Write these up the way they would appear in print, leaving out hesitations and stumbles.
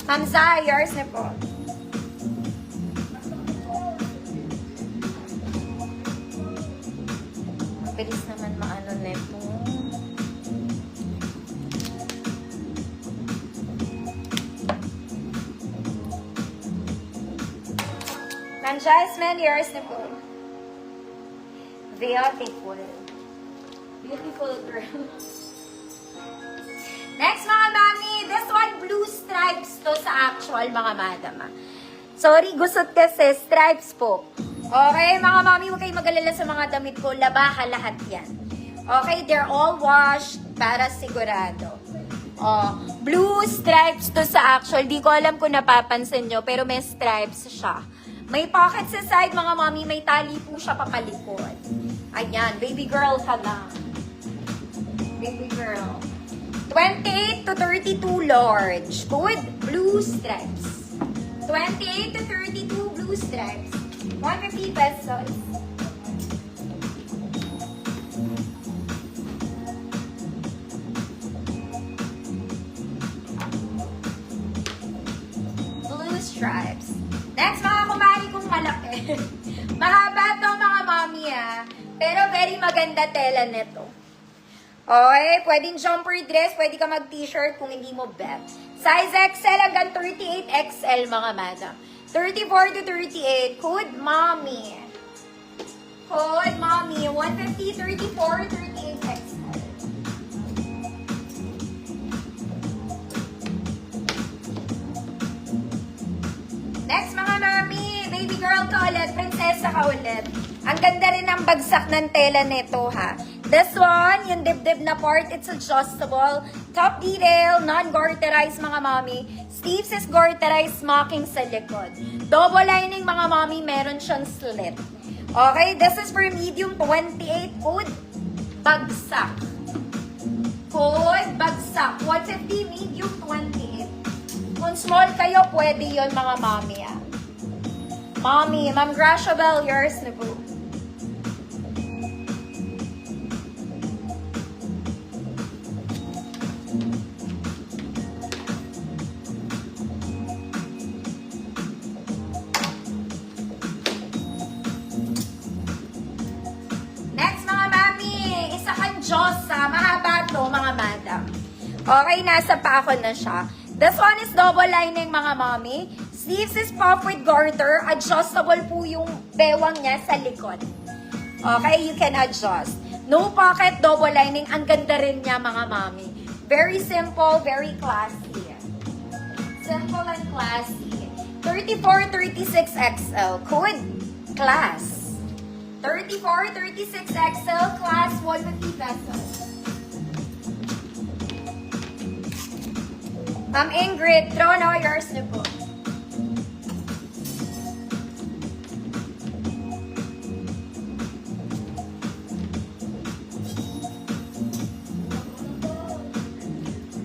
Hamza, yours na po. Bilis naman maano neto. Ma'am Jasmine, yours na po. Beautiful. Beautiful girl. Next mga mami, this one blue stripes to sa actual mga madam. Sorry, gusot kasi, stripes po. Okay, mga mami, huwag kayong mag-alala sa mga damit ko. Labaha lahat yan. Okay, they're all washed para sigurado. Oh, blue stripes to sa actual. Di ko alam kung napapansin nyo, pero may stripes siya. May pocket sa side, mga mami. May tali po siya papalikod. Ayan, baby girl ka lang. Baby girl. 28 to 32 large. Good. Blue stripes. 28 to 32 blue stripes. 150 pesos. Blue stripes. Next, mga kumari kong malaki. Mahaba to mga mami pero very maganda tela nito. Okay, pwedeng jumper dress, pwede ka mag-t-shirt kung hindi mo bet. Size XL hanggang 38XL mga madam. 34 to 38. Good mommy. Good mommy. 150, 34, 38XL. Next mga mami, baby girl ka ulit, prinsesa ka ulit. Ang ganda rin ng bagsak ng tela nito ha. This one, yung dibdib na part, it's adjustable. Top detail, non-garterized mga mami. Sleeves is garterized, smocking sa likod. Double lining mga mami, meron siyang slit. Okay, this is for medium 28. Good, bagsak. Good, bagsak. 150, medium 28. Kung small kayo, pwede yon mga mami Mommy, Ma'am Gracia Bell, yours na po. Diyosa, mahaba to mga madam. Okay, nasa pa ako na siya. This one is double lining mga mommy. Sleeves is puff with garter. Adjustable po yung bewang niya sa likod. Okay, you can adjust. No pocket, double lining. Ang ganda rin niya mga mommy. Very simple, very classy. Simple and classy. 34, 36 XL. Good class. 34, 36 XL, class 150 pesos. Ma'am Ingrid, throw na yours na po.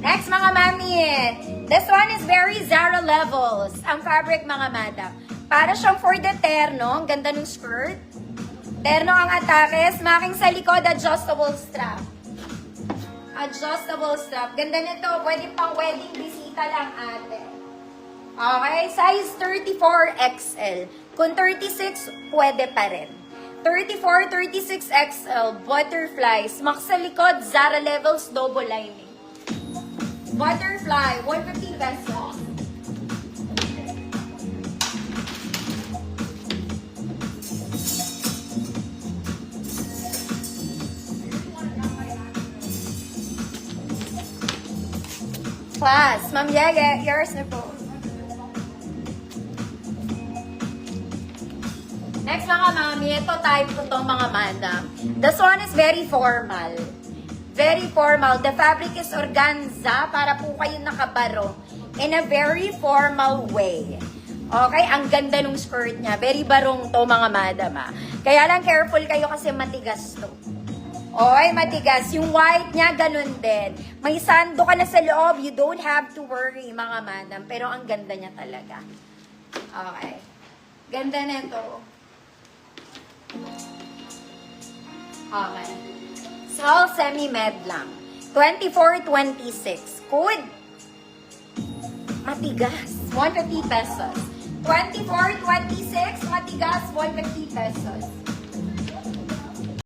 Next mga mami, this one is very Zara levels. Ang fabric mga madam. Para siyang for the terno, ang ganda ng skirt. Terno ang atake, smacking sa likod, adjustable strap. Adjustable strap. Ganda nito, pwede pang wedding bisita lang ate. Okay, size 34XL. Kung 36, pwede pa rin. 34, 36XL, butterfly, smack sa likod, Zara levels, double lining. Butterfly, 150 pesos. Class. Ma'am Yaya, yours na po. Next mga mami, ito type ko to mga madam. This one is very formal. Very formal. The fabric is organza para po kayo nakabaro in a very formal way. Okay, ang ganda ng skirt niya. Very barong to mga madam Kaya lang careful kayo kasi matigas to. Okay, matigas. Yung white niya, ganun din. May sando ka na sa loob. You don't have to worry, mga madam. Pero ang ganda niya talaga. Okay. Ganda nito. Okay. Small semi-med lang. 24, 26. Good. matigas, 150 pesos. 24, 26, matigas, 150 pesos.